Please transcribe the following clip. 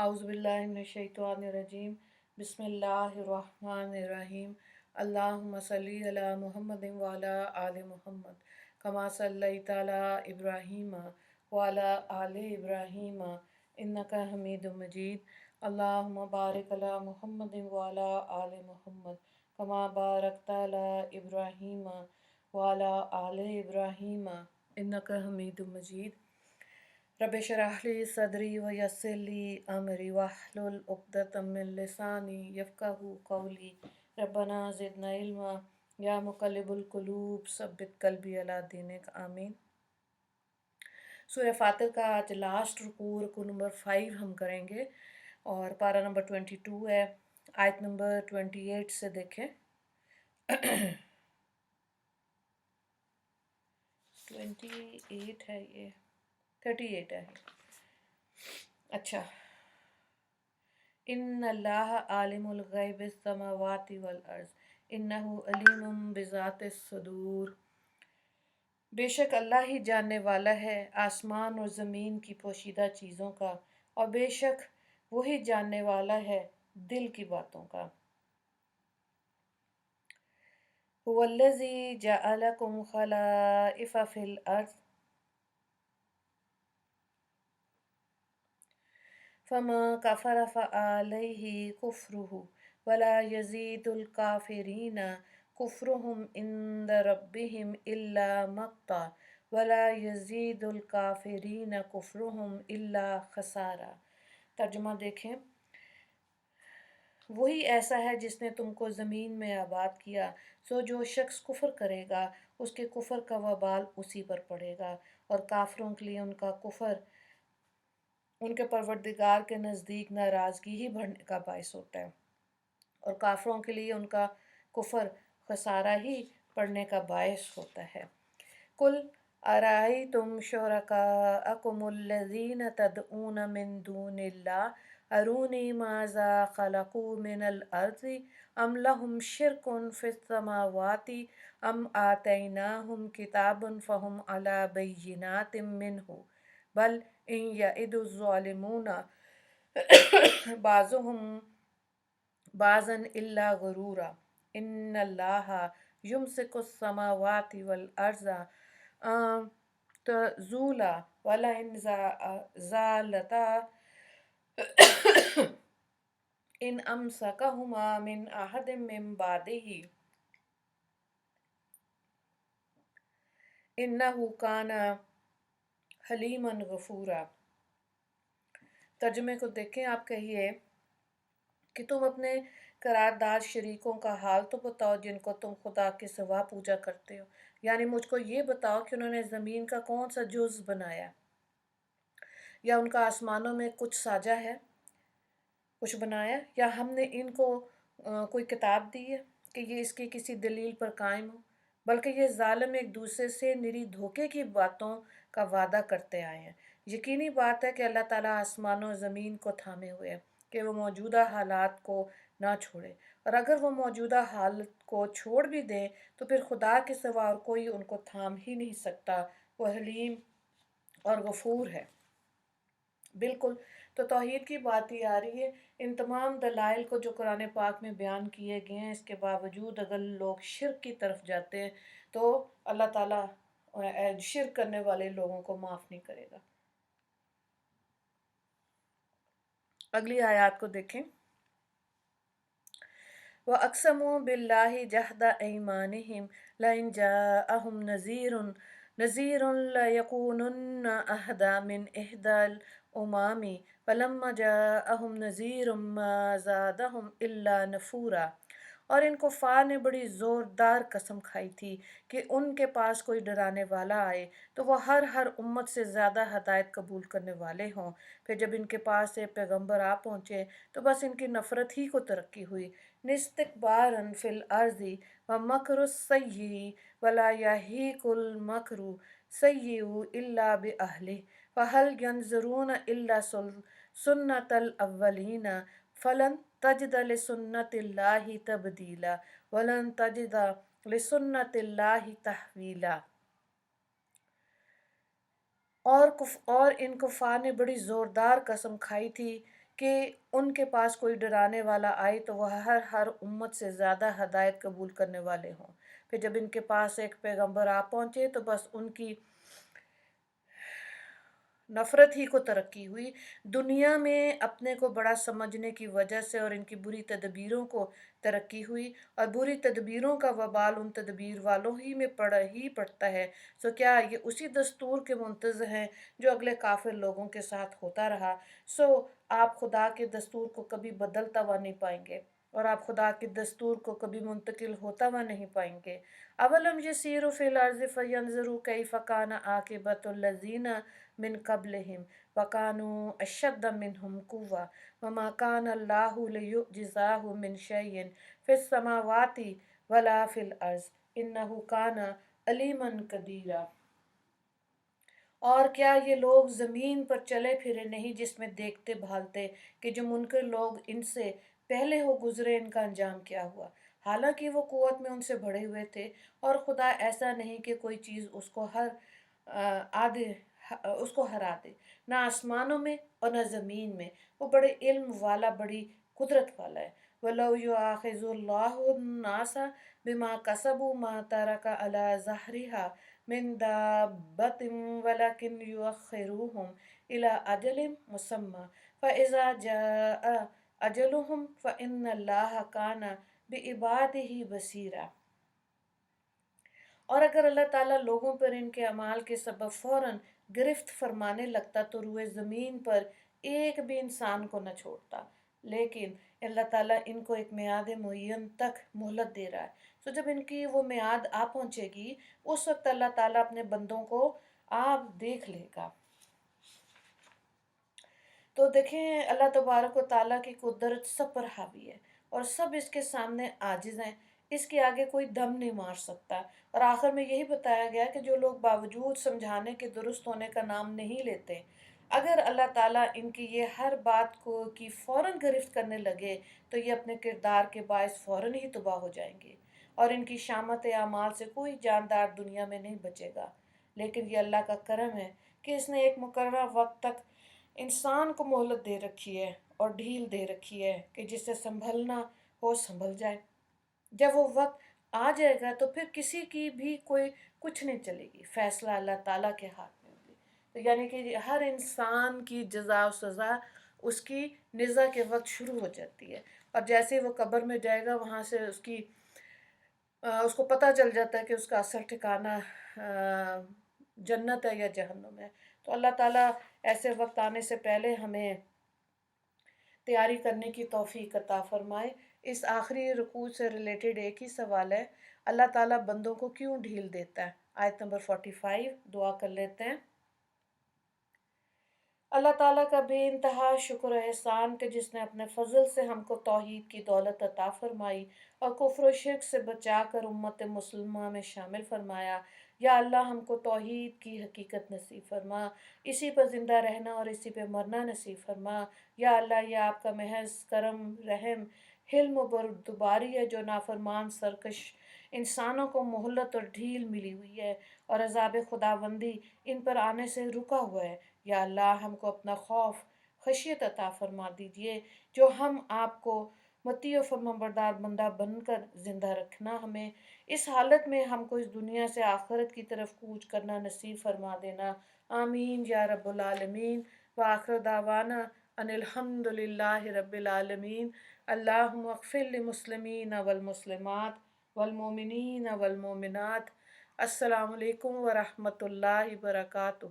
औज़ुबिल्लाहिमिनश्शैतानिर्रजीम बिस्मिल्लाहिर्रहमानिर्रहीम अल्लाहुम्मा सल्ली अला मुहम्मदिन व अला आलि मुहम्मद कमा सल्लैता अला इब्राहीम व अला आलि इब्राहीम इन्नका हमीदुम मजीद अल्लाहुम्मा बारिक अला मुहम्मदिन व अला आलि मुहम्मद कमा बारकता अला इब्राहीम व अला आलि इब्राहीम इन्नका हमीदुम मजीद रब्बि शरह ली सदरी व यस्सिर ली अमरी वहलुल उक़दतम मिन लिसानी यफ़क़हू क़ौली रब्बना ज़िदना इल्मा या मुक़ल्लिबुल क़ुलूब सब्बित क़ल्बी अला दीनिक आमीन। सूरह फातिर का आज लास्ट रुकू नंबर 5 हम करेंगे और पारा नंबर 22 है। आयत नंबर 28 से देखें 28 है, ये 38 है। अच्छा, इन्नल्लाह आलिमुल ग़ैबिस समावाति वल अर्ज़ इन्नहु अलीमुम बिज़ातिस सुदूर। बेशक अल्लाह ही जानने वाला है आसमान और ज़मीन की पोशीदा चीज़ों का, और बेशक वही जानने वाला है दिल की बातों का। हुवल्लज़ी जअलकुम खलाइफ़ फ़िल अर्ज़ फमा कफ़र फ़अलैहि कुफ़्रुहु वला यज़ीदुल काफ़िरीना कुफ़्रुहुम इंद रब्बिहिम इल्ला मक़ता वला यज़ीदुल काफ़िरीना कुफ़्रुहुम इल्ला ख़सारा। तर्जुमा देखें। वही ऐसा है जिसने तुमको ज़मीन में आबाद किया, सो जो शख्स कुफ़र करेगा उसके कुफ़र का वबाल उसी पर पड़ेगा, और काफिरों के लिए उनका कुफ़र उनके परवरदिगार के नज़दीक नाराज़गी ही बढ़ने का बायस होता है, और काफिरों के लिए उनका कुफ़र खसारा ही पड़ने का बायस होता है। कुल अराइतुम शुरकाअकुमुल्लज़ीना तदऊन मिन दूनिल्लाह अरूनी माज़ा खलक़ू मिनल अर्ज़ि अम लहुम शिरकुन फ़िस समावाति अम आतैनाहुम किताबन फ़हुम अला बय्यिनातिम मिन्हु बल इन यइदुज़ ज़ालिमूना बाज़ुहुम बाज़न इल्ला गुरूरा इन्नल्लाहा युमसिकुस समावाति वल अर्ज़ा तज़ूला वला इन ज़ालता इन अमसकहुमा मिन अहदिम मिन बादिही इन्नहु काना हलीमन गफूरा। तर्जुमे को देखें। आप कहिए कि तुम अपने करारदार शरीकों का हाल तो बताओ जिनको तुम खुदा के सिवा पूजा करते हो, यानी मुझको ये बताओ कि उन्होंने ज़मीन का कौन सा जुज़ बनाया, या उनका आसमानों में कुछ साजा है, कुछ बनाया, या हमने इनको कोई किताब दी है कि ये इसकी किसी दलील पर कायम हो। बल्कि ये ज़ालिम एक दूसरे से निरी धोखे की बातों का वादा करते आए हैं। यकीनी बात है कि अल्लाह ताला आसमानों और ज़मीन को थामे हुए है कि वो मौजूदा हालात को ना छोड़े, और अगर वो मौजूदा हालत को छोड़ भी दें तो फिर खुदा के सिवा और कोई उनको थाम ही नहीं सकता। वो हलीम और गफूर है। बिल्कुल, तो तौहीद की बात ही आ रही है। इन तमाम दलाइल को जो कुरान पाक में बयान किए गए हैं, इसके बावजूद अगर लोग शिर्क की तरफ जाते हैं तो अल्लाह ताला शिर्क करने वाले लोगों को माफ़ नहीं करेगा। अगली आयत को देखें। व अक़समू बिल्लाहि जहदा ऐमानिहिम लइन जाअहुम नज़ीरुन लयकूनुन्ना अहदा मिन इहदल उमामी फलम्मा जाअहुम नज़ीरुम मा ज़ादहुम इल्ला नफूरा। और इन कुफ़ार ने बड़ी ज़ोरदार कसम खाई थी कि उनके पास कोई डराने वाला आए तो वह हर उम्मत से ज़्यादा हदायत कबूल करने वाले हों। फिर जब इनके पास से पैगंबर आ पहुँचे तो बस इनकी नफ़रत ही को तरक्की हुई। निस्तिकबारन फ़िल अर्ज़ि व मकरुस सय्यि वला यहीकुल मकरु सय्यु इल्ला बिअहलिहि फहल यंज़ुरूना इल्ला सुन्नतल अव्वलीना फलन तजिद लिसुन्नतिल्लाहि तब्दीला वलन तजिद लिसुन्नतिल्लाहि तहवीला। और इन कुफ़ार ने बड़ी ज़ोरदार कसम खाई थी کہ ان کے پاس کوئی ڈرانے والا آئے تو وہ ہر امت سے زیادہ ہدایت قبول کرنے والے ہوں۔ پھر جب ان کے پاس ایک پیغمبر آ پہنچے تو بس ان کی نفرت ہی کو ترقی ہوئی، دنیا میں اپنے کو بڑا سمجھنے کی وجہ سے اور ان کی بری تدبیروں کو ترقی ہوئی، اور بری تدبیروں کا وبال ان تدبیر والوں ہی میں پڑتا ہے۔ کیا یہ اسی دستور کے منتظر ہیں جو اگلے کافر لوگوں کے ساتھ ہوتا رہا؟ آپ خدا کے دستور کو کبھی بدلتا ہوا نہیں پائیں گے، اور آپ خدا کے دستور کو کبھی منتقل ہوتا ہوا نہیں پائیں گے۔ اولم یسیروا فی الارض فینظروا کیف کان عاقبۃ الذین من قبلہم وکانوا اشد منہم قوۃ وما کان اللہ لیعجزہ من شیء فی السماوات ولا فی الارض انہ کان علیما قدیرا۔ اور کیا یہ لوگ زمین پر چلے پھرے نہیں جس میں دیکھتے بھالتے کہ جو منکر لوگ ان سے پہلے ہو گزرے ان کا انجام کیا ہوا، حالانکہ وہ قوت میں ان سے بڑھے ہوئے تھے، اور خدا ایسا نہیں کہ کوئی چیز اس کو ہرا دے، نہ آسمانوں میں اور نہ زمین میں، وہ بڑے علم والا، بڑی قدرت والا ہے۔ وَلَوْ يُؤَاخِذُ اللَّهُ النَّاسَ بِمَا كَسَبُوا مَا تَرَكَ عَلَى ظَهْرِهَا من دابة ولكن يؤخرهم إلى أجل مسمى فإذا جاء أجلهم فإن الله كان بعباده بصيرا۔ اور اگر اللہ تعالیٰ لوگوں پر ان کے اعمال کے سبب فوراً گرفت فرمانے لگتا تو روئے زمین پر ایک بھی انسان کو نہ چھوڑتا، لیکن اللہ تعالیٰ ان کو ایک میعاد معین تک مہلت دے رہا ہے۔ جب ان کی وہ میعاد آ پہنچے گی اس وقت اللہ تعالیٰ اپنے بندوں کو آپ دیکھ لے گا۔ تو دیکھیں اللہ تبارک و تعالیٰ کی قدرت سب پر حاوی ہے، اور سب اس کے سامنے عاجز ہیں، اس کے آگے کوئی دم نہیں مار سکتا۔ اور آخر میں یہی بتایا گیا کہ جو لوگ باوجود سمجھانے کے درست ہونے کا نام نہیں لیتے، اگر اللہ تعالیٰ ان کی یہ ہر بات کو کی فوراً گرفت کرنے لگے تو یہ اپنے کردار کے باعث فوراً ہی تباہ ہو جائیں گے، اور ان کی شامت اعمال سے کوئی جاندار دنیا میں نہیں بچے گا۔ لیکن یہ اللہ کا کرم ہے کہ اس نے ایک مقررہ وقت تک انسان کو مہلت دے رکھی ہے اور ڈھیل دے رکھی ہے کہ جسے سنبھلنا ہو سنبھل جائے۔ جب وہ وقت آ جائے گا تو پھر کسی کی بھی کوئی کچھ نہیں چلے گی، فیصلہ اللہ تعالیٰ کے ہاتھ میں ہوگی۔ تو یعنی کہ ہر انسان کی جزا و سزا اس کی نزا کے وقت شروع ہو جاتی ہے، اور جیسے وہ قبر میں جائے گا وہاں سے اس کو پتہ چل جاتا ہے کہ اس کا اصل ٹھکانہ جنت ہے یا جہنم ہے۔ تو اللہ تعالیٰ ایسے وقت آنے سے پہلے ہمیں تیاری کرنے کی توفیق عطا فرمائے۔ اس آخری رکوع سے ریلیٹڈ ایک ہی سوال ہے، اللہ تعالیٰ بندوں کو کیوں ڈھیل دیتا ہے؟ آیت نمبر 45 دعا کر لیتے ہیں۔ اللہ تعالیٰ کا بے انتہا شکر و احسان کہ جس نے اپنے فضل سے ہم کو توحید کی دولت عطا فرمائی اور کفر و شرک سے بچا کر امت مسلمہ میں شامل فرمایا۔ یا اللہ ہم کو توحید کی حقیقت نصیب فرما، اسی پر زندہ رہنا اور اسی پہ مرنا نصیب فرما۔ یا اللہ یہ آپ کا محض کرم، رحم، حلم و بردباری ہے جو نافرمان سرکش انسانوں کو مہلت اور ڈھیل ملی ہوئی ہے، اور عذاب خداوندی ان پر آنے سے رکا ہوا ہے۔ یا اللہ ہم کو اپنا خوف، خشیت عطا فرما دیجئے، جو ہم آپ کو مطیع و فرمانبردار بندہ بن کر زندہ رکھنا، ہمیں اس حالت میں ہم کو اس دنیا سے آخرت کی طرف کوچ کرنا نصیب فرما دینا۔ آمین یا رب العالمین۔ وآخر دعوانا ان الحمد للہ رب العالمین۔ اللہم اغفر للمسلمین والمسلمات والمؤمنین والمؤمنات۔ السلام علیکم ورحمۃ اللہ وبرکاتہ۔